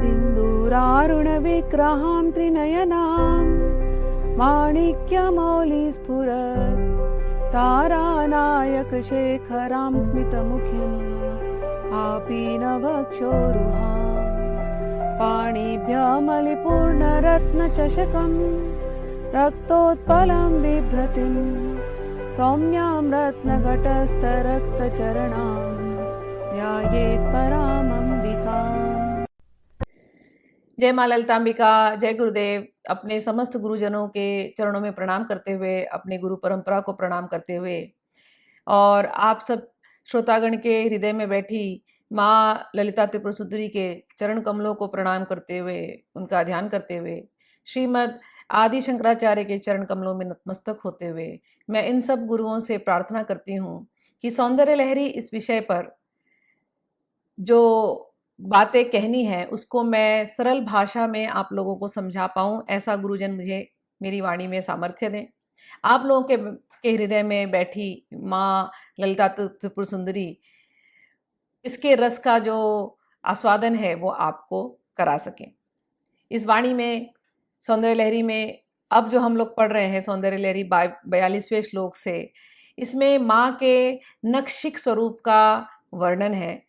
सिन्दूरारुणविग्रहां त्रिनयनां माणिक्यमौलिस्फुरत् तारानायकशेखरां स्मितमुखीम् आपीनवक्षोरुहां पाणिभ्यमलिपूर्णरत्नचषकं रक्तोत्पलं बिभ्रतिं सौम्यां रत्नघटस्थरक्तचरणां ध्यायेत् परामम्बिकाम्। जय मां ललितांबिका, जय गुरुदेव। अपने समस्त गुरुजनों के चरणों में प्रणाम करते हुए, अपने गुरु परंपरा को प्रणाम करते हुए और आप सब श्रोतागण के हृदय में बैठी माँ ललिता त्रिपुर सुंदरी के चरण कमलों को प्रणाम करते हुए, उनका ध्यान करते हुए, श्रीमद् आदि शंकराचार्य के चरण कमलों में नतमस्तक होते हुए मैं इन सब गुरुओं से प्रार्थना करती हूँ कि सौंदर्य लहरी इस विषय पर जो बातें कहनी है उसको मैं सरल भाषा में आप लोगों को समझा पाऊं, ऐसा गुरुजन मुझे मेरी वाणी में सामर्थ्य दें। आप लोगों के हृदय में बैठी माँ ललिता त्रिपुर सुंदरी इसके रस का जो आस्वादन है वो आपको करा सकें। इस वाणी में सौंदर्य लहरी में अब जो हम लोग पढ़ रहे हैं सौंदर्य लहरी 42वें श्लोक से, इसमें माँ के नखशिख स्वरूप का वर्णन है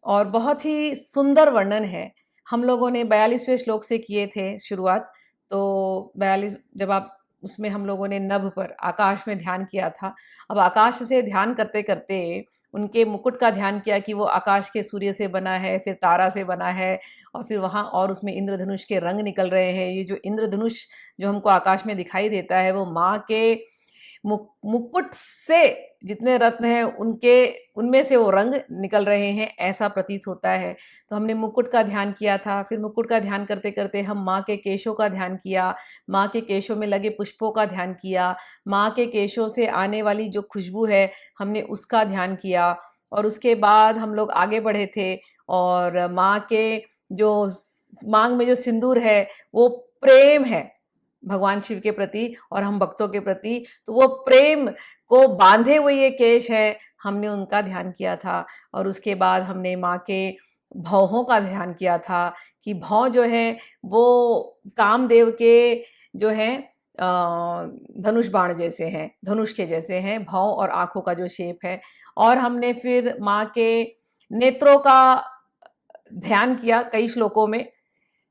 और बहुत ही सुंदर वर्णन है। हम लोगों ने 42वें श्लोक से किए थे शुरुआत, तो 42 जब आप उसमें हम लोगों ने नभ पर आकाश में ध्यान किया था। अब आकाश से ध्यान करते करते उनके मुकुट का ध्यान किया कि वो आकाश के सूर्य से बना है, फिर तारा से बना है और फिर वहाँ और उसमें इंद्रधनुष के रंग निकल रहे हैं। ये जो इंद्रधनुष जो हमको आकाश में दिखाई देता है वो माँ के मुकुट से जितने रत्न हैं उनमें से वो रंग निकल रहे हैं, ऐसा प्रतीत होता है। तो हमने मुकुट का ध्यान किया था, फिर मुकुट का ध्यान करते करते हम माँ के केशों का ध्यान किया, माँ के केशों में लगे पुष्पों का ध्यान किया, माँ के केशों से आने वाली जो खुशबू है हमने उसका ध्यान किया और उसके बाद हम लोग आगे बढ़े थे और माँ के जो मांग में जो सिंदूर है वो प्रेम है भगवान शिव के प्रति और हम भक्तों के प्रति, तो वो प्रेम को बांधे हुए ये केश है, हमने उनका ध्यान किया था। और उसके बाद हमने माँ के भौहों का ध्यान किया था कि भौं जो है वो कामदेव के जो है धनुष बाण जैसे हैं, धनुष के जैसे हैं भौं और आंखों का जो शेप है। और हमने फिर माँ के नेत्रों का ध्यान किया कई श्लोकों में,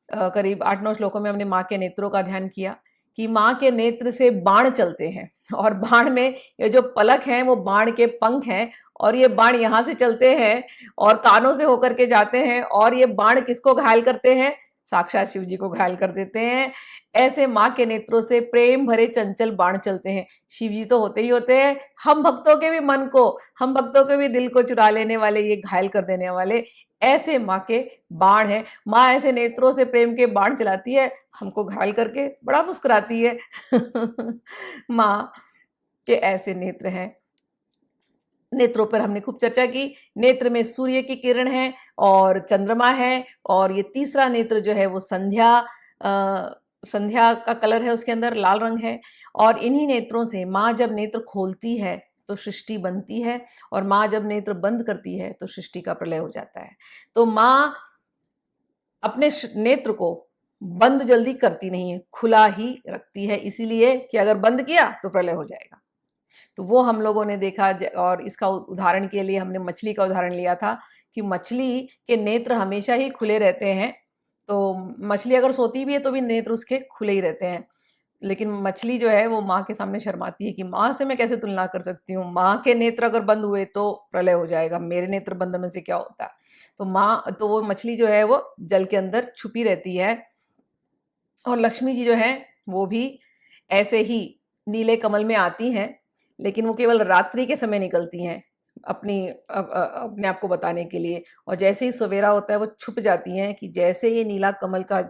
करीब 8-9 श्लोकों में हमने माँ के नेत्रों का ध्यान किया कि माँ के नेत्र से बाण चलते हैं और बाण में ये जो पलक हैं वो बाण के पंख हैं और ये बाण यहाँ से चलते हैं और कानों से होकर के जाते हैं और ये बाण किसको घायल करते हैं? साक्षात शिव जी को घायल कर देते हैं। ऐसे माँ के नेत्रों से प्रेम भरे चंचल बाण चलते हैं। शिव जी तो होते ही होते हैं, हम भक्तों के भी मन को, हम भक्तों के भी दिल को चुरा लेने वाले, ये घायल कर देने वाले ऐसे माँ के बाण है। माँ ऐसे नेत्रों से प्रेम के बाण चलाती है, हमको घायल करके बड़ा मुस्कुराती है। माँ के ऐसे नेत्र हैं। नेत्रों पर हमने खूब चर्चा की। नेत्र में सूर्य की किरण है और चंद्रमा है और ये तीसरा नेत्र जो है वो संध्या का कलर है, उसके अंदर लाल रंग है। और इन्हीं नेत्रों से माँ जब नेत्र खोलती है तो सृष्टि बनती है और माँ जब नेत्र बंद करती है तो सृष्टि का प्रलय हो जाता है। तो माँ अपने नेत्र को बंद जल्दी करती नहीं है, खुला ही रखती है, इसीलिए कि अगर बंद किया तो प्रलय हो जाएगा। तो वो हम लोगों ने देखा और इसका उदाहरण के लिए हमने मछली का उदाहरण लिया था कि मछली के नेत्र हमेशा ही खुले रहते हैं। तो मछली अगर सोती भी है तो भी नेत्र उसके खुले ही रहते हैं, लेकिन मछली जो है वो माँ के सामने शर्माती है कि माँ से मैं कैसे तुलना कर सकती हूँ, माँ के नेत्र अगर बंद हुए तो प्रलय हो जाएगा, मेरे नेत्र बंद होने से क्या होता है। तो वो मछली जो है वो जल के अंदर छुपी रहती है। और लक्ष्मी जी जो है वो भी ऐसे ही नीले कमल में आती हैं, लेकिन वो केवल रात्रि के समय निकलती हैं अपने आप को बताने के लिए, और जैसे ही सवेरा होता है वो छुप जाती हैं कि जैसे ये नीला कमल का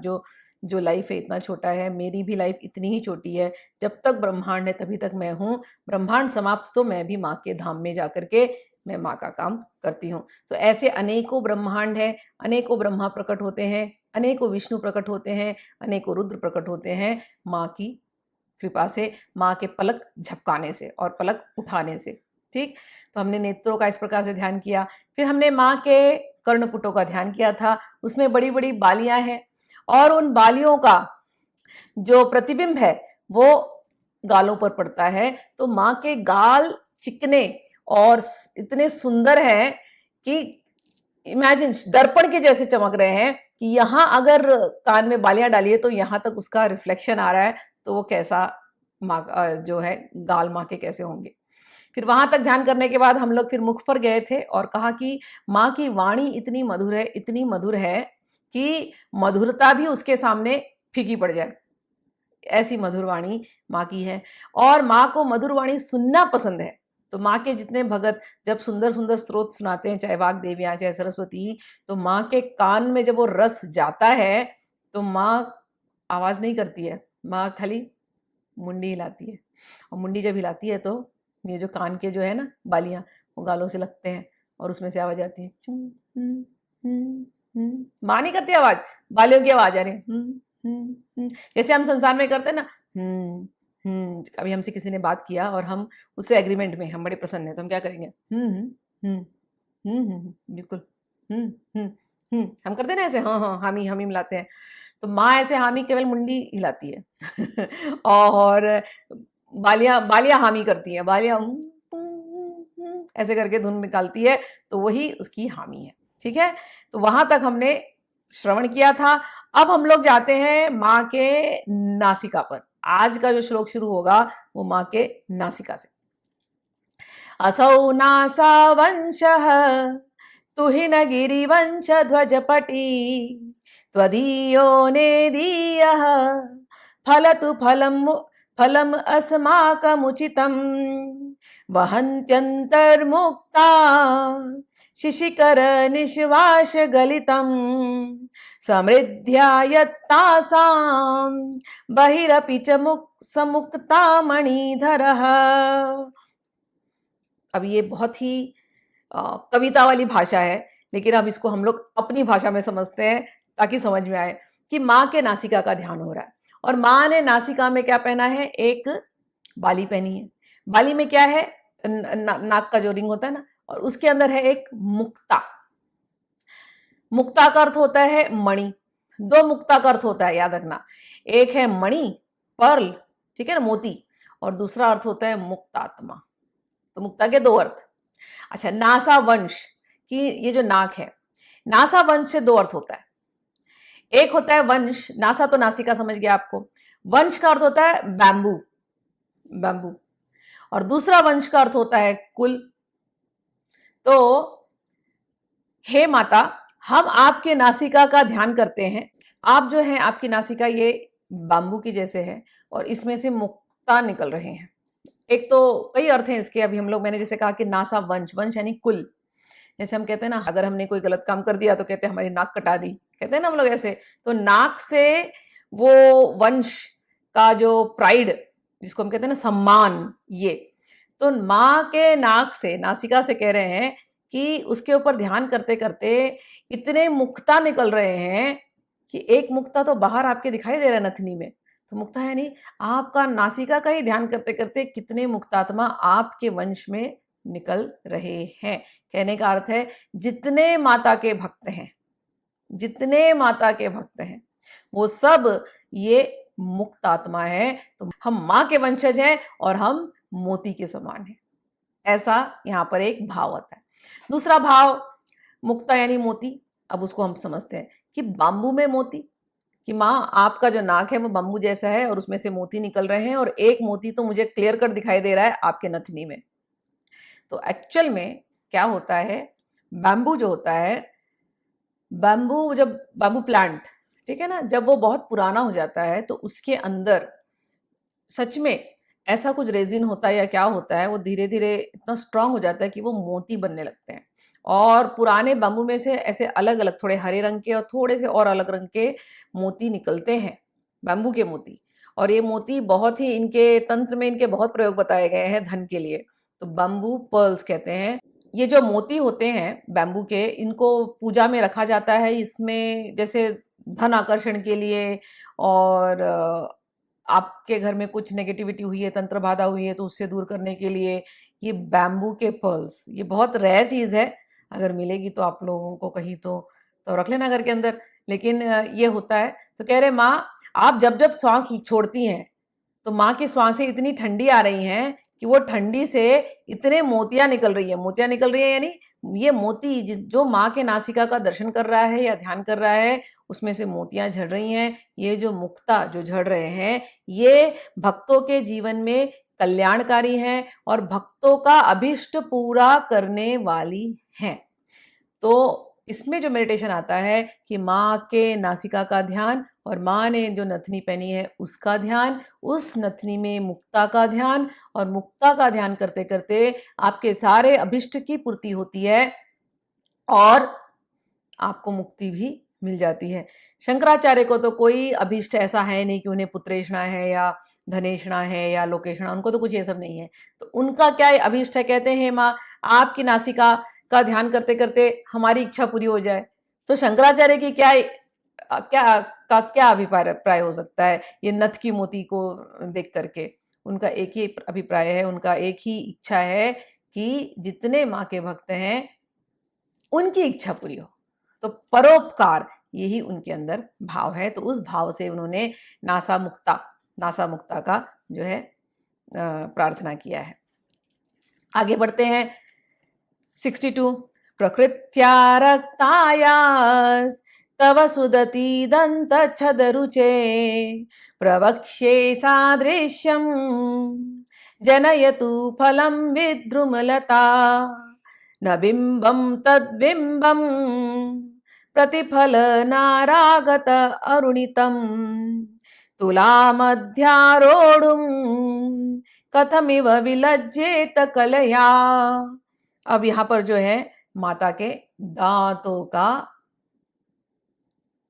जो लाइफ है इतना छोटा है, मेरी भी लाइफ इतनी ही छोटी है। जब तक ब्रह्मांड है तभी तक मैं हूँ, ब्रह्मांड समाप्त तो मैं भी माँ के धाम में जाकर के मैं माँ का काम करती हूँ। तो ऐसे अनेकों ब्रह्मांड है, अनेकों ब्रह्मा प्रकट होते हैं, अनेकों विष्णु प्रकट होते हैं, अनेकों रुद्र प्रकट होते हैं माँ की कृपा से, माँ के पलक झपकाने से और पलक उठाने से। ठीक। तो हमने नेत्रों का इस प्रकार से ध्यान किया। फिर हमने माँ के कर्णपुटों का ध्यान किया था, उसमें बड़ी बड़ी बालियां हैं और उन बालियों का जो प्रतिबिंब है वो गालों पर पड़ता है। तो माँ के गाल चिकने और इतने सुंदर हैं कि इमेजिन दर्पण के जैसे चमक रहे हैं कि यहाँ अगर कान में बालियां डालिए तो यहाँ तक उसका रिफ्लेक्शन आ रहा है, तो वो कैसा माँ जो है गाल माँ के कैसे होंगे। फिर वहां तक ध्यान करने के बाद हम लोग फिर मुख पर गए थे और कहा कि माँ की वाणी इतनी मधुर है, इतनी मधुर है कि मधुरता भी उसके सामने फीकी पड़ जाए, ऐसी मधुर वाणी माँ की है। और माँ को मधुर वाणी सुनना पसंद है। तो माँ के जितने भगत जब सुंदर सुंदर स्त्रोत सुनाते हैं, चाहे वाग देवियां चाहे सरस्वती, तो माँ के कान में जब वो रस जाता है तो माँ आवाज नहीं करती है, माँ खाली मुंडी हिलाती है। और मुंडी जब हिलाती है तो ये जो कान के जो है ना बालियां, वो गालों से लगते हैं और उसमें से आवाज आती है। माँ नहीं करती आवाज, बालियों की आवाज आ रही है। जैसे हम संसार में करते हैं ना, अभी हमसे किसी ने बात किया और हम उससे एग्रीमेंट में हम बड़े प्रसन्न हैं, तो हम क्या करेंगे, बिल्कुल, हम करते हैं ना ऐसे, हाँ हाँ हामी हामी मिलाते हैं। तो माँ ऐसे हामी केवल मुंडी हिलाती है और बालियां बालियां हामी करती हैं, बालियां ऐसे करके धुन निकालती है, तो वही उसकी हामी है। ठीक है, तो वहां तक हमने श्रवण किया था। अब हम लोग जाते हैं माँ के नासिका पर। आज का जो श्लोक शुरू होगा वो माँ के नासिका से। असौ नासा वंशः तुहिन गिरिवंश ध्वजपटी त्वदीयो नेदीयः फलतु फलम् अस्माकमुचितं वहन्त्यन्तर्मुक्ता शिशिकर निश्वास गलितं समृद्ध्या यत्तासां बहिरपि च समुक्ता मणिधरः। अब ये बहुत ही कविता वाली भाषा है, लेकिन अब इसको हम लोग अपनी भाषा में समझते हैं ताकि समझ में आए कि माँ के नासिका का ध्यान हो रहा है। और माँ ने नासिका में क्या पहना है, एक बाली पहनी है। बाली में क्या है, नाक का जो रिंग होता है ना, और उसके अंदर है एक मुक्ता। मुक्ता का अर्थ होता है मणि। दो मुक्ता का अर्थ होता है, याद रखना, एक है मणि पर्ल, ठीक है ना, मोती, और दूसरा अर्थ होता है मुक्तात्मा। तो मुक्ता के दो अर्थ। अच्छा, नासा वंश की ये जो नाक है, नासा वंश से दो अर्थ होता है। एक होता है वंश, नासा तो नासिका समझ गया आपको, वंश का अर्थ होता है बैम्बू, बैम्बू, और दूसरा वंश का अर्थ होता है कुल। तो हे माता, हम आपके नासिका का ध्यान करते हैं। आप जो है, आपकी नासिका ये बाम्बू की जैसे है और इसमें से मुक्ता निकल रहे हैं। एक तो कई अर्थ हैं इसके, अभी हम लोग, मैंने जैसे कहा कि नासा वंश, वंश यानी कुल। जैसे हम कहते हैं ना, अगर हमने कोई गलत काम कर दिया तो कहते हैं हमारी नाक कटा दी, कहते हैं ना हम लोग ऐसे। तो नाक से वो वंश का जो प्राइड, जिसको हम कहते हैं ना सम्मान, ये तो माँ के नाक से, नासिका से कह रहे हैं कि उसके ऊपर ध्यान करते करते इतने मुक्ता निकल रहे हैं कि एक मुक्ता तो बाहर आपके दिखाई दे रहा है नथनी में। तो मुक्ता यानी आपका नासिका का ही ध्यान करते करते कितने मुक्तात्मा आपके वंश में निकल रहे हैं। कहने का अर्थ है जितने माता के भक्त हैं, जितने माता के भक्त हैं, वो सब ये मुक्त आत्मा है। तो हम माँ के वंशज हैं और हम मोती के समान हैं, ऐसा यहां पर एक भाव आता है। दूसरा भाव, मुक्ता यानी मोती। अब उसको हम समझते हैं कि बाम्बू में मोती, कि माँ आपका जो नाक है वो बाम्बू जैसा है और उसमें से मोती निकल रहे हैं, और एक मोती तो मुझे क्लियर कट दिखाई दे रहा है आपके नथनी में। तो एक्चुअल में क्या होता है, बैम्बू जो होता है, बैम्बू जब बैम्बू प्लांट, ठीक है ना, जब वो बहुत पुराना हो जाता है तो उसके अंदर सच में ऐसा कुछ रेजिन होता है या क्या होता है, वो धीरे धीरे इतना स्ट्रांग हो जाता है कि वो मोती बनने लगते हैं। और पुराने बैम्बू में से ऐसे अलग अलग थोड़े हरे रंग के और थोड़े से और अलग रंग के मोती निकलते हैं, बैम्बू के मोती। और ये मोती बहुत ही, इनके तंत्र में इनके बहुत प्रयोग बताए गए हैं धन के लिए। तो बैम्बू पर्ल्स कहते हैं। ये जो मोती होते हैं बैम्बू के, इनको पूजा में रखा जाता है, इसमें जैसे धन आकर्षण के लिए, और आपके घर में कुछ नेगेटिविटी हुई है, तंत्र बाधा हुई है, तो उससे दूर करने के लिए ये बैम्बू के पर्ल्स, ये बहुत रेयर चीज़ है, अगर मिलेगी तो आप लोगों को कहीं तो रख लेना घर के अंदर। लेकिन ये होता है। तो कह रहे माँ, आप जब-जब श्वास छोड़ती हैं, तो माँ की श्वासें इतनी ठंडी आ रही हैं कि वो ठंडी से इतने मोतियाँ निकल रही हैं। मोतियाँ निकल रही हैं यानी ये मोती जो माँ के नासिका का दर्शन कर रहा है या ध्यान कर रहा है, उसमें से मोतियाँ झड़ रही हैं। ये जो मुक्ता जो झड़ रहे हैं, ये भक्तों के जीवन में कल्याणकारी हैं और भक्तों का अभिष्ट पूरा करने वाली हैं। तो इसमें जो मेडिटेशन आता है कि माँ के नासिका का ध्यान और माँ ने जो नथनी पहनी है उसका ध्यान, उस नथनी में मुक्ता का ध्यान, और मुक्ता का ध्यान करते करते आपके सारे अभिष्ट की पूर्ति होती है और आपको मुक्ति भी मिल जाती है। शंकराचार्य को तो कोई अभिष्ट ऐसा है नहीं कि उन्हें पुत्रेषणा है या धनेषणा है या लोकेषणा, उनको तो कुछ ये सब नहीं है। तो उनका क्या अभिष्ट है? कहते हैं माँ, आपकी नासिका का ध्यान करते करते हमारी इच्छा पूरी हो जाए। तो शंकराचार्य की क्या अभिप्राय हो सकता है ये नथ की मोती को देख करके? उनका एक ही अभिप्राय है, उनका एक ही इच्छा है कि जितने माँ के भक्त हैं उनकी इच्छा पूरी हो। तो परोपकार यही उनके अंदर भाव है। तो उस भाव से उन्होंने नासा मुक्ता का जो है प्रार्थना किया है। आगे बढ़ते हैं। 62 प्रकृत्या रक्तायास तव सुदति दंत छदरुचे प्रवक्ष्ये सादृश्यम जनयतु फलम विद्रुमलता न बिंबम तद्बिंबम प्रतिफल नारागत अरुणितम तुलामध्यारोढुं कथमिव विलज्जेत कलया। अब यहाँ पर जो है माता के दांतों का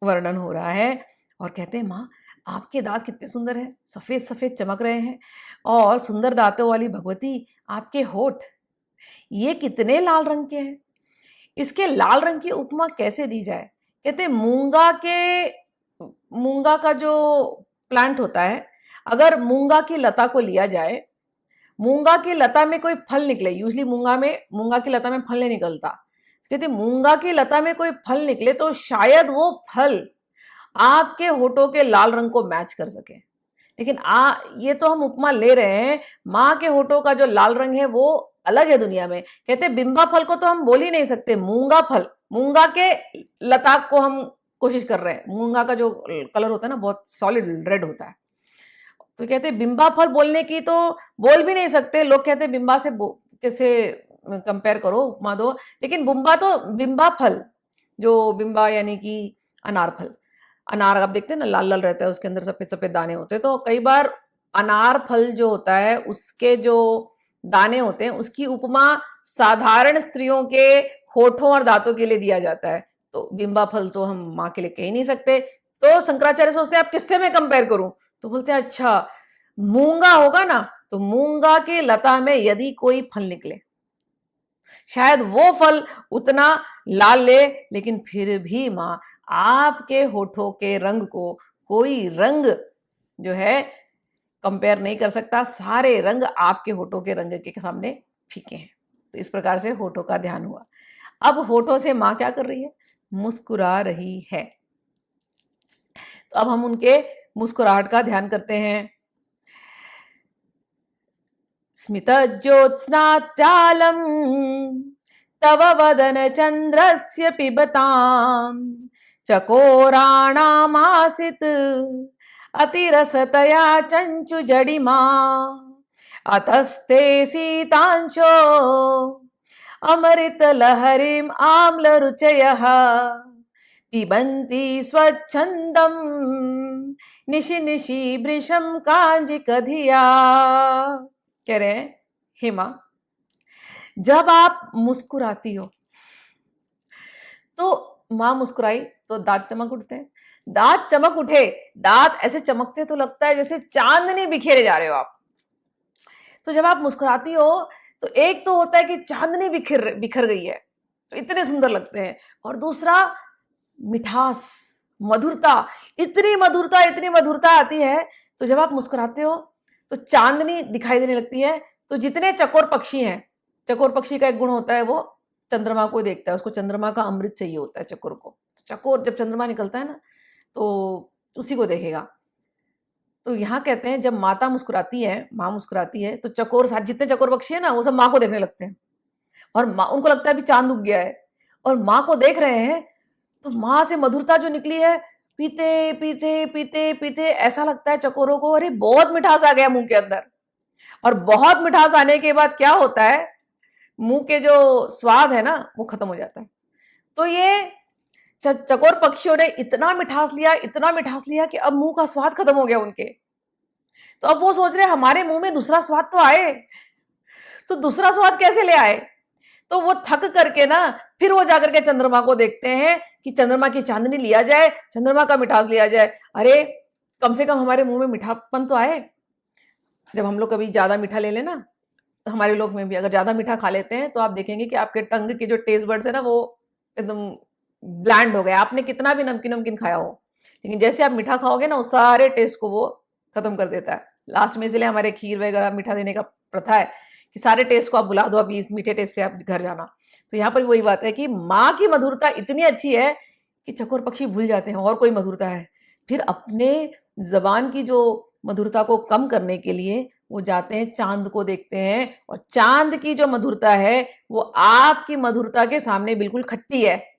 वर्णन हो रहा है और कहते हैं माँ, आपके दांत कितने सुंदर हैं, सफेद सफेद चमक रहे हैं, और सुंदर दांतों वाली भगवती आपके होठ ये कितने लाल रंग के हैं। इसके लाल रंग की उपमा कैसे दी जाए? कहते हैं मूंगा का जो प्लांट होता है, अगर मूंगा की लता को लिया जाए, मूंगा की लता में कोई फल निकले, यूजली मूंगा की लता में फल नहीं निकलता, कहते मूंगा की लता में कोई फल निकले तो शायद वो फल आपके होठों के लाल रंग को मैच कर सके। लेकिन ये तो हम उपमा ले रहे हैं, माँ के होठों का जो लाल रंग है वो अलग है दुनिया में। कहते बिंबा फल को तो हम बोल ही नहीं सकते, मूंगा फल, मूंगा के लता को हम कोशिश कर रहे हैं। मूंगा का जो कलर होता है ना, बहुत सॉलिड रेड होता है। तो कहते बिंबा फल बोलने की तो बोल भी नहीं सकते लोग, कहते बिंबा से कैसे कंपेयर करो, उपमा दो। लेकिन बिंबा फल, जो बिंबा यानी कि अनार फल, अनार आप देखते हैं ना लाल लाल रहता है, उसके अंदर सफेद सफेद दाने होते हैं। तो कई बार अनार फल जो होता है उसके जो दाने होते हैं उसकी उपमा साधारण स्त्रियों के होठों और दांतों के लिए दिया जाता है। तो बिंबा फल तो हम माँ के लिए कह ही नहीं सकते। तो शंकराचार्य सोचते हैं आप किससे मैं कंपेयर करूं? तो बोलते हैं अच्छा मूंगा होगा ना, तो मूंगा के लता में यदि कोई फल निकले, शायद वो फल उतना लाल ले, लेकिन फिर भी माँ आपके होठों के रंग को कोई रंग जो है कंपेयर नहीं कर सकता। सारे रंग आपके होठों के रंग के सामने फीके हैं। तो इस प्रकार से होठों का ध्यान हुआ। अब होठों से माँ क्या कर रही है? मुस्कुरा रही है। तो अब हम उनके मुस्कुराहट का ध्यान करते हैं। स्मित ज्योत्स्नाचालम तव वदन चंद्रस्य पिबताम चकोराणामासित अतिरसतया चंचु जडिमा अतस्ते सीतांशो अमृत लहरीम आम्ल रुचयः पिबन्ति स्वच्छंदम निशि निशि वृषम कांजिक धिया। कह रहे हैं हे मां, जब आप मुस्कुराती हो तो मां मुस्कुराई तो दांत चमक उठते हैं। दांत चमक उठे, दांत ऐसे चमकते तो लगता है जैसे चांदनी बिखेरे जा रहे हो आप। तो जब आप मुस्कुराती हो तो एक तो होता है कि चांदनी बिखर गई है, तो इतने सुंदर लगते हैं, और दूसरा मिठास, मधुरता, इतनी मधुरता आती है। तो जब आप मुस्कुराते हो तो चांदनी दिखाई देने लगती है। तो जितने चकोर पक्षी हैं, चकोर पक्षी का एक गुण होता है वो चंद्रमा को देखता है, उसको चंद्रमा का अमृत चाहिए होता है चकोर को। चकोर जब चंद्रमा निकलता है ना तो उसी को देखेगा। तो यहाँ कहते हैं जब माता मुस्कुराती है, माँ मुस्कुराती है, तो चकोर साथ जितने चकोर पक्षी है ना वो सब माँ को देखने लगते हैं, और माँ उनको लगता है अभी चांद उग गया है, और माँ को देख रहे हैं तो माँ से मधुरता जो निकली है, पीते पीते पीते पीते ऐसा लगता है चकोरों को अरे बहुत मिठास आ गया मुंह के अंदर। और बहुत मिठास आने के बाद क्या होता है, मुंह के जो स्वाद है ना वो खत्म हो जाता है। तो ये चकोर पक्षियों ने इतना मिठास लिया कि अब मुंह का स्वाद खत्म हो गया उनके। तो अब वो सोच रहे हमारे मुंह में दूसरा स्वाद तो आए, तो दूसरा स्वाद कैसे ले आए। तो वो थक करके ना फिर वो जाकर के चंद्रमा को देखते हैं कि चंद्रमा की चांदनी लिया जाए, चंद्रमा का मिठास लिया जाए, अरे कम से कम हमारे मुंह में मीठापन तो आए। जब हम लोग कभी ज्यादा मीठा ले लेना तो हमारे लोग में भी अगर ज्यादा मीठा खा लेते हैं तो आप देखेंगे कि आपके टंग के जो टेस्ट बर्ड्स है ना वो एकदम ब्लैंड हो गया, आपने कितना भी नमकीन नमकीन खाया हो, लेकिन जैसे आप मीठा खाओगे ना वो सारे टेस्ट को वो खत्म कर देता है लास्ट में। इसलिए हमारे खीर वगैरह मीठा देने का प्रथा है कि सारे टेस्ट को आप बुला दो, अभी इस मीठे टेस्ट से आप घर जाना। तो यहाँ पर वही बात है कि माँ की मधुरता इतनी अच्छी है कि चकोर पक्षी भूल जाते हैं और कोई मधुरता है, फिर अपने जबान की जो मधुरता को कम करने के लिए वो जाते हैं चांद को देखते हैं, और चांद की जो मधुरता है वो आपकी मधुरता के सामने बिल्कुल खट्टी है।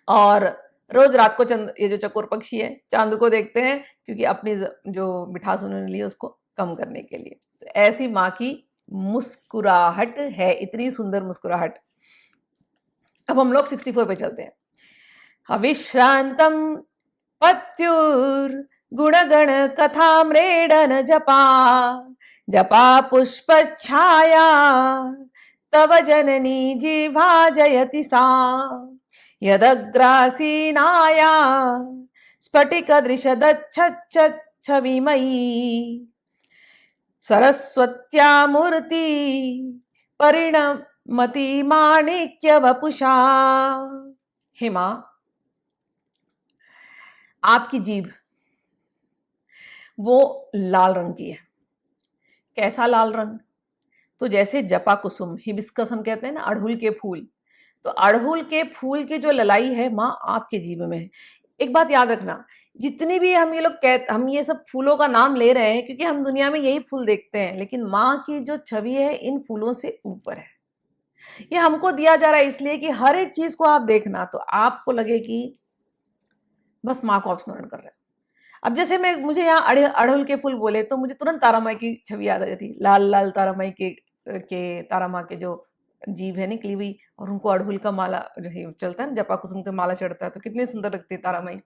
और रोज रात को ये जो चकोर पक्षी है चांद को देखते हैं क्योंकि अपनी जो मिठास उन्होंने ली है उसको कम करने के लिए। तो ऐसी माँ की मुस्कुराहट है, इतनी सुंदर मुस्कुराहट। अब हम लोग 64 पे चलते हैं। अविश्रांतम पत्युर गुणगण कथाम्रेडन जपा जपा पुष्प छाया तव जननी जिह्वा जयति सा यदग्रासीनाया स्फटिकदृशदच्छच्छविमयी सरस्वत्या मूर्ति परिणमति माणिक्य वपुषा। हे मां, आपकी जीभ वो लाल रंग की है। कैसा लाल रंग? तो जैसे जपा कुसुम, हिबिस्कस हम कहते हैं ना, अड़हुल के फूल, तो अड़हुल के फूल की जो ललाई है माँ आपके जीभ में है। एक बात याद रखना, जितनी भी हम हम ये सब फूलों का नाम ले रहे हैं क्योंकि हम दुनिया में यही फूल देखते हैं, लेकिन माँ की जो छवि है इन फूलों से ऊपर है। ये हमको दिया जा रहा है इसलिए कि हर एक चीज को आप देखना तो आपको लगे कि बस माँ को आप स्मरण कर रहे हैं। अब जैसे मुझे यहाँ अड़हुल के फूल बोले तो मुझे तुरंत तारा माँ की छवि याद आ जाती, लाल लाल तारा माँ के तारा माँ के जो जीभ है निकली हुई, और उनको अड़हुल का माला जो चलता है ना, जपा कुसुम का माला चढ़ता है तो कितनी सुंदर लगती है तारा माई।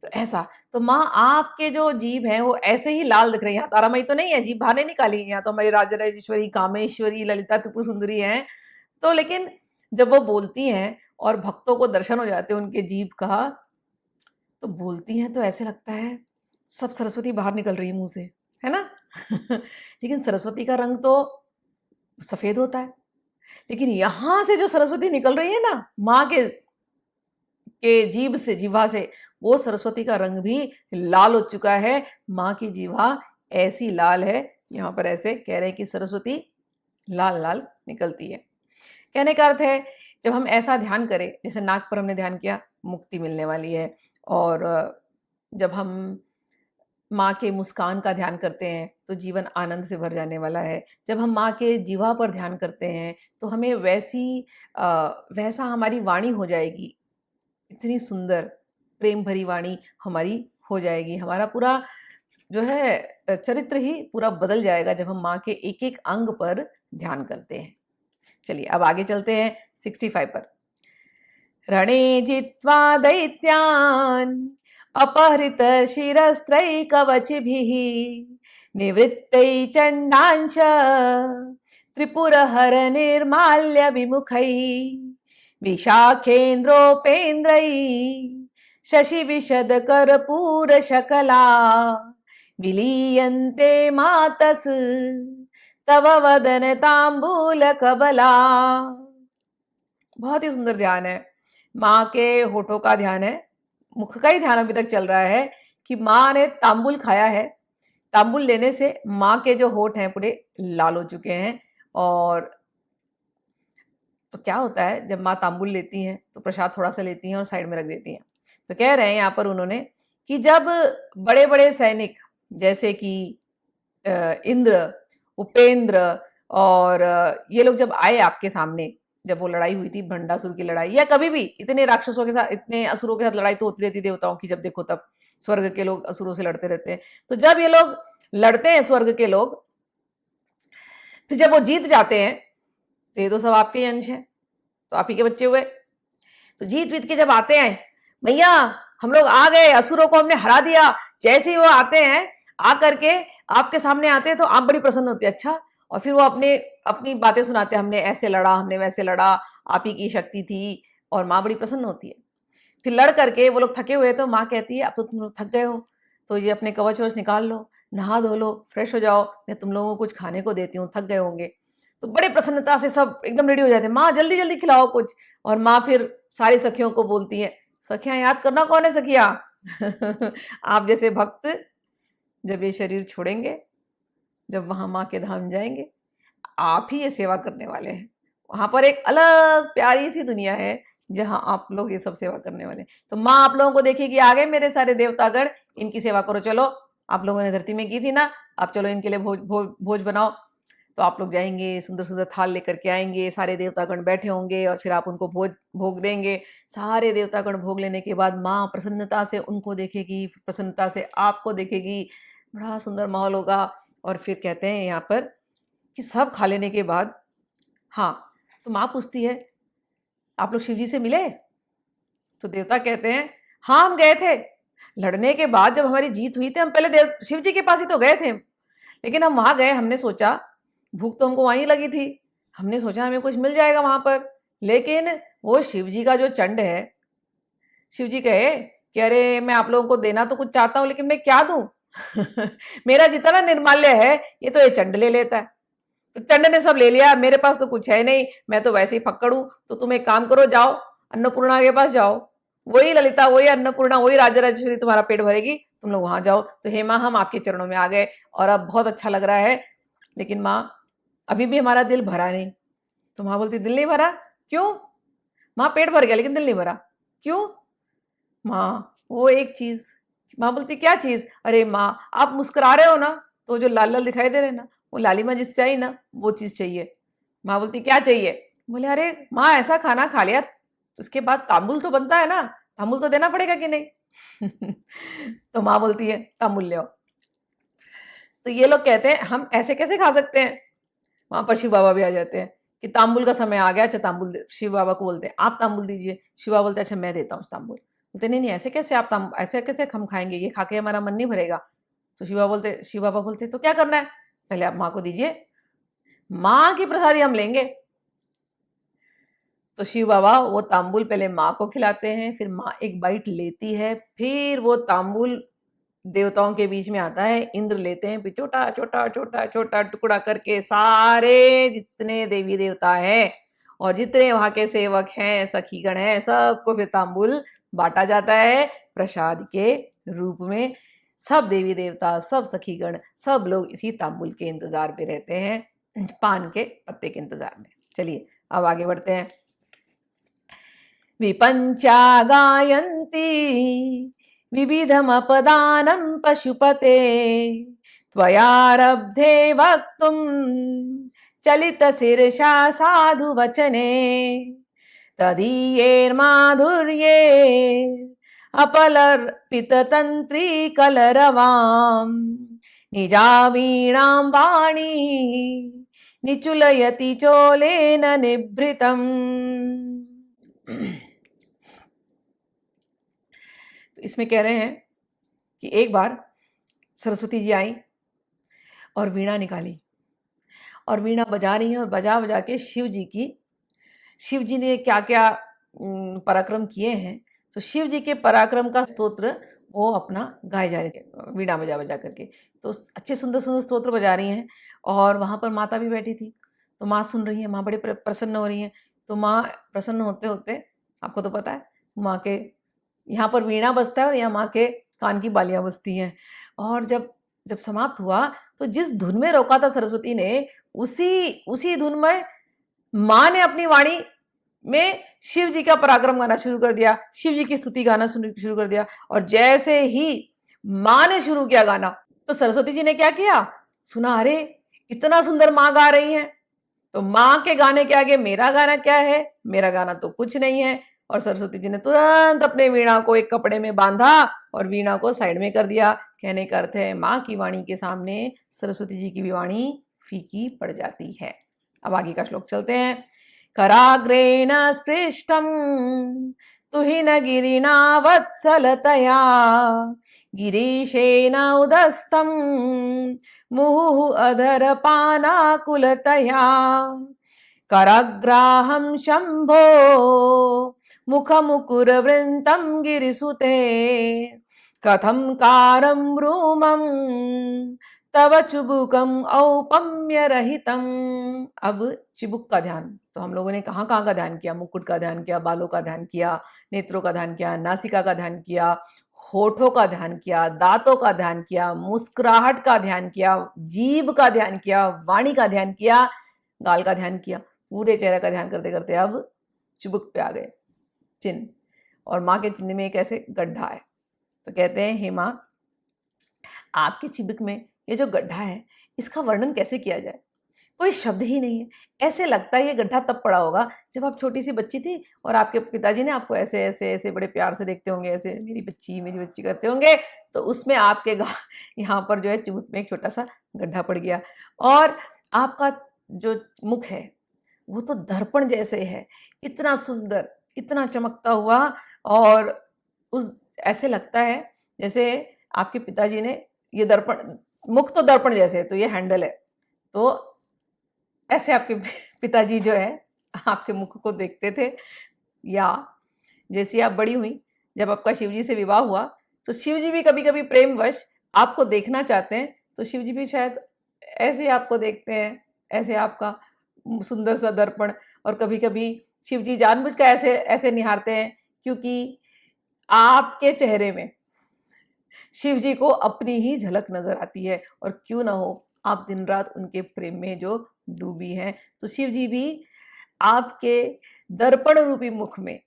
तो ऐसा, तो माँ आपके जो जीभ है वो ऐसे ही लाल दिख रही है। तारा माई तो नहीं है, जीभ बाहर नहीं निकाली, यहाँ तो हमारी राजराजेश्वरी, कामेश्वरी, ललिता त्रिपुर सुंदरी है। तो लेकिन जब वो बोलती हैं और भक्तों को दर्शन हो जाते हैं उनके जीभ का, तो बोलती हैं तो ऐसे लगता है सब सरस्वती बाहर निकल रही है मुंह से, है ना। लेकिन सरस्वती का रंग तो सफेद होता है, लेकिन यहां से जो सरस्वती निकल रही है ना माँ के जीभ से, जीभा से, वो सरस्वती का रंग भी लाल हो चुका है। माँ की जीभा ऐसी लाल है, यहाँ पर ऐसे कह रहे हैं कि सरस्वती लाल लाल निकलती है। कहने का अर्थ है जब हम ऐसा ध्यान करें, जैसे नाक पर हमने ध्यान किया, मुक्ति मिलने वाली है। और जब हम माँ के मुस्कान का ध्यान करते हैं तो जीवन आनंद से भर जाने वाला है। जब हम माँ के जीवा पर ध्यान करते हैं तो हमें वैसा हमारी वाणी हो जाएगी, इतनी सुंदर प्रेम भरी वाणी हमारी हो जाएगी। हमारा पूरा जो है चरित्र ही पूरा बदल जाएगा जब हम माँ के एक एक अंग पर ध्यान करते हैं। चलिए अब आगे चलते हैं 65 पर। रणे जित्वा दैत्यान् अपहृत शिरस्त्रैकवचिभिः निवृत्तै चण्डांश त्रिपुरहर निर्माल्य विमुखै विशाखेन्द्रोपेन्द्रै शशिविशद कर्पूर शकला विलीयन्ते मातस तव वदन तांबूल कबला। बहुत ही सुंदर ध्यान है, माँ के होठों का ध्यान है, मुख का ही ध्यान अभी तक चल रहा है कि माँ ने तांबुल खाया है, तांबुल लेने से माँ के जो होठ हैं पूरे लाल हो चुके हैं। और तो क्या होता है, जब माँ तांबुल लेती हैं तो प्रसाद थोड़ा सा लेती हैं और साइड में रख देती हैं। तो कह रहे हैं यहाँ पर उन्होंने कि जब बड़े बड़े सैनिक जैसे कि इंद्र, उपेंद्र और ये लोग जब आए आपके सामने, जब वो लड़ाई हुई थी भंडासुर की लड़ाई, या कभी भी इतने राक्षसों के साथ, इतने असुरों के साथ लड़ाई तो होती रहती देवताओं की, जब देखो तब स्वर्ग के लोग असुरों से लड़ते रहते हैं। तो जब ये लोग लड़ते हैं स्वर्ग के लोग, फिर जब वो जीत जाते हैं तो ये तो सब आपके ही अंश हैं, तो आप ही के बच्चे हुए। तो जीत जीत के जब आते हैं, भैया हम लोग आ गए, असुरों को हमने हरा दिया, जैसे ही वो आते हैं, आ करके आपके सामने आते हैं तो आप बड़ी प्रसन्न होती है। अच्छा, और फिर वो अपने अपनी बातें सुनाते हैं, हमने ऐसे लड़ा, हमने वैसे लड़ा, आप ही की शक्ति थी, और माँ बड़ी प्रसन्न होती है। फिर लड़ करके वो लोग थके हुए, तो माँ कहती है अब तो तुम लोग थक गए हो, तो ये अपने कवच वच निकाल लो, नहा धो लो, फ्रेश हो जाओ, मैं तुम लोगों को कुछ खाने को देती हूँ, थक गए होंगे। तो बड़े प्रसन्नता से सब एकदम रेडी हो जाते हैं, माँ जल्दी जल्दी खिलाओ कुछ। और माँ फिर सारी सखियों को बोलती है, सखियां याद करना, कौन है सखिया? आप जैसे भक्त जब ये शरीर छोड़ेंगे, जब वहां माँ के धाम जाएंगे, आप ही ये सेवा करने वाले हैं। वहां पर एक अलग प्यारी सी दुनिया है जहां आप लोग ये सब सेवा करने वाले हैं। तो माँ आप लोगों को देखेगी, आ गए मेरे सारे देवतागण, इनकी सेवा करो, चलो आप लोगों ने धरती में की थी ना, अब चलो इनके लिए भोज बनाओ। तो आप लोग जाएंगे, सुंदर सुंदर थाल लेकर के आएंगे, सारे देवतागण बैठे होंगे और फिर आप उनको भोग देंगे। सारे देवतागण भोग लेने के बाद माँ प्रसन्नता से उनको देखेगी, प्रसन्नता से आपको देखेगी, बड़ा सुंदर माहौल होगा। और फिर कहते हैं यहाँ पर कि सब खा लेने के बाद, हाँ, तो माँ पूछती है आप लोग शिव जी से मिले? तो देवता कहते हैं हाँ हम गए थे, लड़ने के बाद जब हमारी जीत हुई थी, हम पहले शिव जी के पास ही तो गए थे, लेकिन हम वहां गए, हमने सोचा, भूख तो हमको वहीं लगी थी, हमने सोचा हमें कुछ मिल जाएगा वहां पर, लेकिन वो शिव जी का जो चंड है, शिव जी कहे कि अरे मैं आप लोगों को देना तो कुछ चाहता हूं, लेकिन मैं क्या दूं? मेरा जितना निर्माल्य है ये तो ये चंड ले लेता है। तो चंड ने सब ले लिया, मेरे पास तो कुछ है नहीं, मैं तो वैसे ही फक्कड़ हूं। तो तुम एक काम करो, जाओ अन्नपूर्णा के पास जाओ, वही ललिता, वही अन्नपूर्णा, वही राजराजेश्वरी तुम्हारा पेट भरेगी, तुम लोग वहां जाओ। तो हे माँ, हम आपके चरणों में आ गए और अब बहुत अच्छा लग रहा है, लेकिन माँ अभी भी हमारा दिल भरा नहीं। तो माँ बोलती दिल नहीं भरा? क्यों? माँ पेट भर गया लेकिन दिल नहीं भरा, क्यों? माँ वो एक चीज। माँ बोलती क्या चीज? अरे माँ आप मुस्कुरा रहे हो ना, तो जो लाल लाल दिखाई दे रहे ना, वो लालिमा जिससे आई ना, वो चीज चाहिए। माँ बोलती क्या चाहिए? बोले अरे माँ ऐसा खाना खा लिया, उसके बाद तांबुल तो बनता है ना, तांबुल तो देना पड़ेगा कि नहीं? तो माँ बोलती है तांबुल ले आओ। तो ये लोग कहते हैं हम ऐसे कैसे खा सकते हैं? वहां पर शिव बाबा भी आ जाते हैं कि तांबुल का समय आ गया, अच्छा तांबुल शिव बाबा को बोलते हैं आप तांबुल दीजिए। शिव बाबा बोलते हैं अच्छा मैं देता हूँ तांबुल। बोलते नहीं नहीं, ऐसे कैसे आप ऐसे कैसे हम खाएंगे, ये खा के हमारा मन नहीं भरेगा। तो शिव बाबा बोलते तो क्या करना है, पहले आप माँ को दीजिए, माँ की प्रसादी हम लेंगे। तो शिव बाबा वो तांबुल पहले माँ को खिलाते हैं, फिर माँ एक बाइट लेती है, फिर वो तांबुल देवताओं के बीच में आता है, इंद्र लेते हैं, फिर छोटा छोटा छोटा छोटा टुकड़ा करके सारे जितने देवी देवता हैं और जितने वहां के सेवक हैं, सखीगण हैं, सबको फिर तांबुल बांटा जाता है प्रसाद के रूप में। सब देवी देवता, सब सखीगण, सब लोग इसी तांबुल के इंतजार पे रहते हैं, पान के पत्ते के इंतजार में। चलिए अब आगे बढ़ते हैं। विपंचा गायन्ति विविधमपदानं पशुपते, त्वयारब्धे वक्तुं चलितशिरसा साधुवचने, तदीयैर्माधुर्ये अपलर्पिततन्त्रीकलरवां, निजावीणां वाणी निचुलयति चोलेन निभृतम्। तो इसमें कह रहे हैं कि एक बार सरस्वती जी आई और वीणा निकाली और वीणा बजा रही हैं, और बजा बजा के शिव जी ने क्या क्या पराक्रम किए हैं, तो शिव जी के पराक्रम का स्तोत्र वो अपना गाए जा रहे थे वीणा बजा बजा करके। तो अच्छे सुंदर सुंदर स्तोत्र बजा रही हैं, और वहां पर माता भी बैठी थी, तो माँ सुन रही है, माँ बड़े प्रसन्न हो रही है। तो माँ प्रसन्न होते होते, आपको तो पता है, माँ के यहाँ पर वीणा बजता है और यहाँ माँ के कान की बालियां बजती हैं। और जब जब समाप्त हुआ तो जिस धुन में रोका था सरस्वती ने, उसी उसी धुन में माँ ने अपनी वाणी में शिव जी का पराक्रम गाना शुरू कर दिया, शिव जी की स्तुति गाना शुरू कर दिया। और जैसे ही माँ ने शुरू किया गाना, तो सरस्वती जी ने क्या किया, सुना, अरे इतना सुंदर माँ गा रही हैं, तो माँ के गाने के आगे मेरा गाना क्या है, मेरा गाना तो कुछ नहीं है। और सरस्वती जी ने तुरंत अपने वीणा को एक कपड़े में बांधा और वीणा को साइड में कर दिया। कहने का अर्थ है, माँ की वाणी के सामने सरस्वती जी की भी वाणी फीकी पड़ जाती है। अब आगे का श्लोक चलते हैं। कराग्रेण स्पृष्टम तुहिन गिरिणा वत्सलतया गिरीशेन उदस्तम मुहुः अधरपानाकुलतया करग्राहं शम्भो मुखमुकुरवृन्तं गिरिसुते कथं कारं रूमं तव चुबुकम औपम्य रहितम। अब चिबुक का ध्यान, तो हम लोगों ने कहाँ कहाँ का ध्यान किया, मुकुट का ध्यान किया, बालों का ध्यान किया, नेत्रों का ध्यान किया, नासिका का ध्यान किया, होठों का ध्यान किया, दांतों का ध्यान किया, मुस्कुराहट का ध्यान किया, जीभ का ध्यान किया, वाणी का ध्यान किया, गाल का ध्यान किया, पूरे चेहरे का ध्यान करते करते अब चिबुक पे आ गए, चिन्ह। और माँ के चिन्ह में एक ऐसे गड्ढा है, तो कहते हैं, हे माँ, आपके चिबुक में ये जो गड्ढा है, इसका वर्णन कैसे किया जाए, कोई शब्द ही नहीं है। ऐसे लगता है ये गड्ढा तब पड़ा होगा जब आप छोटी सी बच्ची थी और आपके पिताजी ने आपको ऐसे ऐसे ऐसे बड़े प्यार से देखते होंगे, ऐसे मेरी बच्ची करते होंगे, तो उसमें आपके यहाँ पर जो है चिबुक में एक छोटा सा गड्ढा पड़ गया। और आपका जो मुख है वो तो दर्पण जैसे है, इतना सुंदर, इतना चमकता हुआ, और उस ऐसे लगता है जैसे आपके पिताजी ने ये दर्पण, मुख तो दर्पण जैसे है, तो ये हैंडल है, तो ऐसे आपके पिताजी जो है आपके मुख को देखते थे। या जैसी आप बड़ी हुई, जब आपका शिवजी से विवाह हुआ, तो शिवजी भी कभी कभी प्रेमवश आपको देखना चाहते हैं, तो शिवजी भी शायद ऐसे आपको देखते हैं, ऐसे आपका सुंदर सा दर्पण। और कभी कभी शिवजी जानबूझ कर ऐसे ऐसे निहारते हैं, क्योंकि आपके चेहरे में शिव जी को अपनी ही झलक नजर आती है, और क्यों ना हो, आप दिन रात उनके प्रेम में जो डूबी हैं, तो शिव जी भी आपके दर्पण रूपी मुख में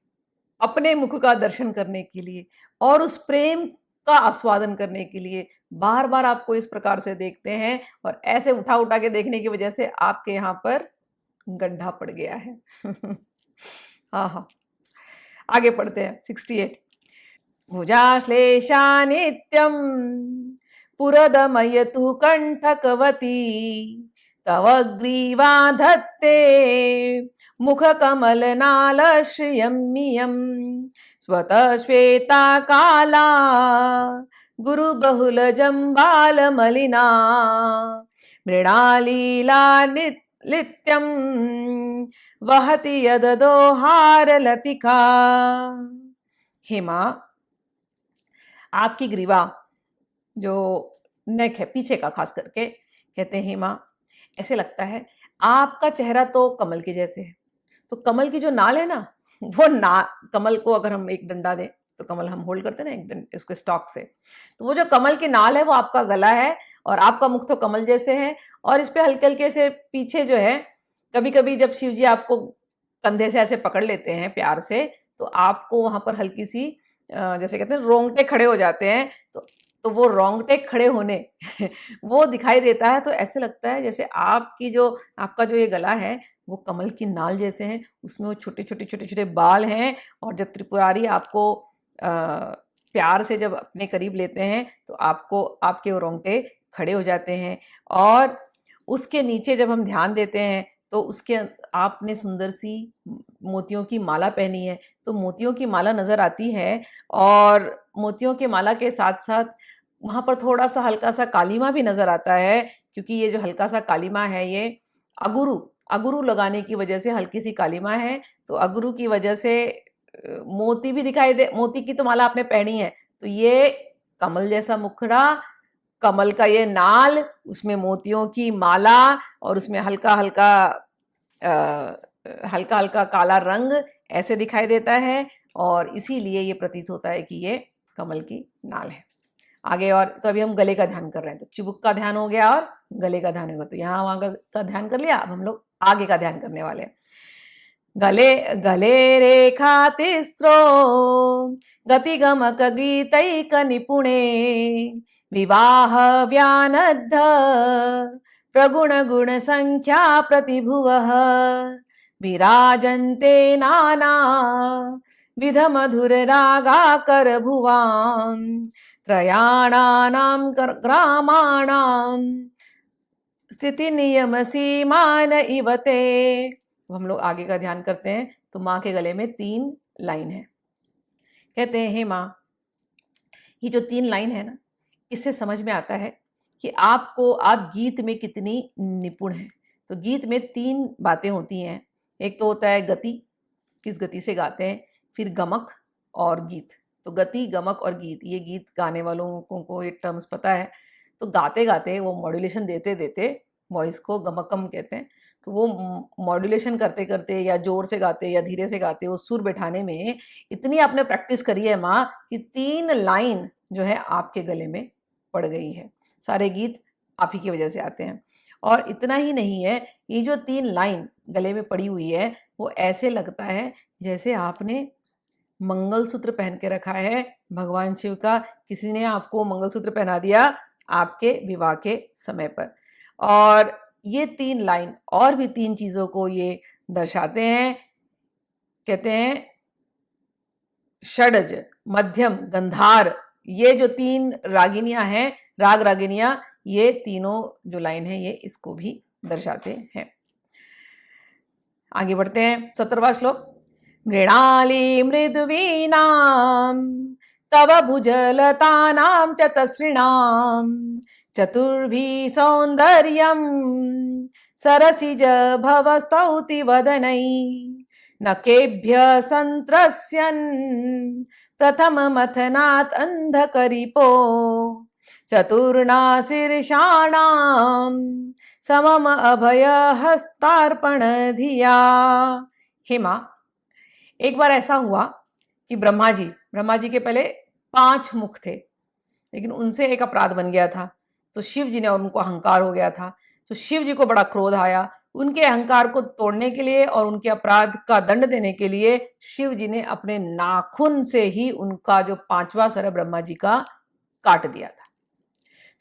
अपने मुख का दर्शन करने के लिए और उस प्रेम का आस्वादन करने के लिए बार बार आपको इस प्रकार से देखते हैं, और ऐसे उठा उठा के देखने की वजह से आपके यहाँ पर गड्ढा पड़ गया है। हाँ हाँ, आगे पढ़ते हैं 68। भुजाश्लेषा नित्यं पुरदमयतु कंठकवती तव ग्रीवा धत्ते मुखकमलनालश्रियम्मियं स्वतः श्वेता काला गुरुबहुलजम्बालमलिना मृणालीला नित्यं वहति यददोहारलतिका। हे माँ, आपकी ग्रीवा, जो नेक है पीछे का खास करके, कहते हैं, माँ, ऐसे लगता है आपका चेहरा तो कमल के जैसे है, तो कमल की जो नाल है ना, वो कमल को अगर हम एक डंडा दें, तो कमल हम होल्ड करते हैं ना इसको स्टॉक से, तो वो जो कमल की नाल है वो आपका गला है, और आपका मुख तो कमल जैसे है, और इस पे हल्के हल्के से पीछे जो है, कभी कभी जब शिव जी आपको कंधे से ऐसे पकड़ लेते हैं प्यार से, तो आपको वहां पर हल्की सी जैसे कहते हैं रोंगटे खड़े हो जाते हैं, तो वो रोंगटे खड़े होने वो दिखाई देता है। तो ऐसे लगता है जैसे आपका जो ये गला है वो कमल की नाल जैसे हैं, उसमें वो छोटे छोटे छोटे छोटे बाल हैं, और जब त्रिपुरारी आपको प्यार से जब अपने करीब लेते हैं, तो आपके वो रोंगटे खड़े हो जाते हैं। और उसके नीचे जब हम ध्यान देते हैं, तो उसके आपने सुंदर सी मोतियों की माला पहनी है, तो मोतियों की माला नजर आती है, और मोतियों की माला के साथ साथ वहां पर थोड़ा सा हल्का सा कालीमा भी नजर आता है, क्योंकि ये जो हल्का सा कालीमा है ये अगुरु लगाने की वजह से हल्की सी कालीमा है, तो अगुरु की वजह से मोती भी दिखाई दे। मोती की तो माला आपने पहनी है, तो ये कमल जैसा मुखड़ा, कमल का ये नाल, उसमें मोतियों की माला, और उसमें हल्का हल्का काला रंग ऐसे दिखाई देता है, और इसीलिए ये प्रतीत होता है कि ये कमल की नाल है। आगे और तो अभी हम गले का ध्यान कर रहे हैं, तो चिबुक का ध्यान हो गया और गले का ध्यान होगा, तो यहाँ वहां का ध्यान कर लिया। अब हम लोग आगे का ध्यान करने वाले हैं। गले गले रेखा तिस्रो गति गमक गीतैक निपुणे विवाह व्यानद्ध प्रगुण गुण संख्या प्रतिभुवः विराजन्ते नाना विध मधुर रागाकर भुवां त्रयाणानां ग्रामाणां स्थिति नियम सीमान इवते। तो हम लोग आगे का ध्यान करते हैं। तो माँ के गले में 3 लाइन है। कहते हैं, हे माँ, ये जो 3 लाइन है ना, इससे समझ में आता है कि आप गीत में कितनी निपुण हैं। तो गीत में 3 बातें होती हैं। एक तो होता है गति, किस गति से गाते हैं, फिर गमक और गीत। तो गति, गमक और गीत, ये गीत गाने वालों को ये टर्म्स पता है। तो गाते गाते वो मॉड्यूलेशन देते देते वॉइस को गमकम कहते हैं। तो वो मॉड्यूलेशन करते करते या जोर से गाते या धीरे से गाते, वो सुर बैठाने में इतनी आपने प्रैक्टिस करी है माँ कि 3 लाइन जो है आपके गले में पड़ गई है। सारे गीत आप ही की वजह से आते हैं। और इतना ही नहीं है, ये जो 3 लाइन गले में पड़ी हुई है, वो ऐसे लगता है जैसे आपने मंगलसूत्र पहन के रखा है भगवान शिव का। किसी ने आपको मंगलसूत्र पहना दिया आपके विवाह के समय पर। और ये 3 लाइन और भी 3 चीजों को ये दर्शाते हैं। कहते हैं षडज, मध्यम, गंधार, ये जो 3 रागिनियां हैं, राग रागिनियां, ये तीनों जो लाइन है ये इसको भी दर्शाते हैं। आगे बढ़ते हैं। 17वां श्लोक। मृणाली मृदुवीनां तव भुजलतानां च तस्रिणां चतुर्भिः सौन्दर्यं सरसिज भवस्तौति वदनै नकेभ्यः सन्त्रस्यन् प्रथममथनात् अन्धकरिपो चतुर्णाशीर्षाणां समम अभय हस्तार्पण धिया। हे माँ, एक बार ऐसा हुआ कि ब्रह्मा जी के पहले 5 मुख थे, लेकिन उनसे एक अपराध बन गया था। तो शिव जी ने, और उनको अहंकार हो गया था, तो शिव जी को बड़ा क्रोध आया। उनके अहंकार को तोड़ने के लिए और उनके अपराध का दंड देने के लिए शिव जी ने अपने नाखून से ही उनका जो 5वां सर ब्रह्मा जी का काट दिया था।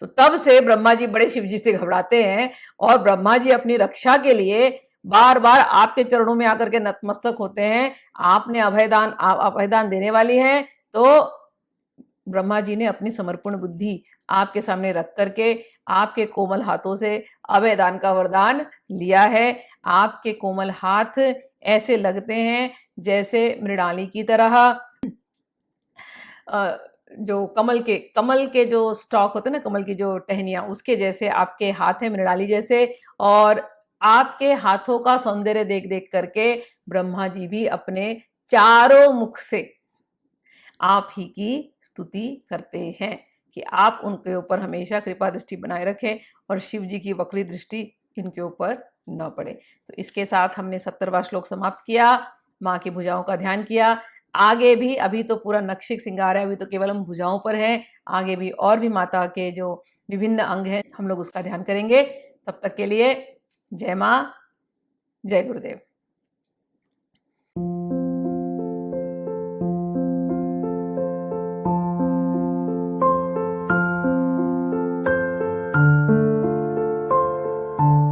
तो तब से ब्रह्मा जी बड़े शिव जी से घबराते हैं और ब्रह्मा जी अपनी रक्षा के लिए बार बार आपके चरणों में आकर के नतमस्तक होते हैं। आपने अभयदान देने वाली हैं, तो ब्रह्मा जी ने अपनी समर्पण बुद्धि आपके सामने रख करके आपके कोमल हाथों से अभयदान का वरदान लिया है। आपके कोमल हाथ ऐसे लगते हैं जैसे मृणाली की तरह, जो कमल के जो स्टॉक होते हैं ना, कमल की जो टहनियां, उसके जैसे आपके हाथ है, मृणाली जैसे। और आपके हाथों का सौंदर्य देख देख करके ब्रह्मा जी भी अपने चारों मुख से आप ही की स्तुति करते हैं कि आप उनके ऊपर हमेशा कृपा दृष्टि बनाए रखें और शिव जी की वक्री दृष्टि इनके ऊपर न पड़े। तो इसके साथ हमने 17वां श्लोक समाप्त किया, माँ की भुजाओं का ध्यान किया। आगे भी, अभी तो पूरा नक्शिक श्रृंगार है, अभी तो केवल हम भुजाओं पर हैं। आगे भी और भी माता के जो विभिन्न अंग हैं, हम लोग उसका ध्यान करेंगे। तब तक के लिए जय माँ, जय गुरुदेव।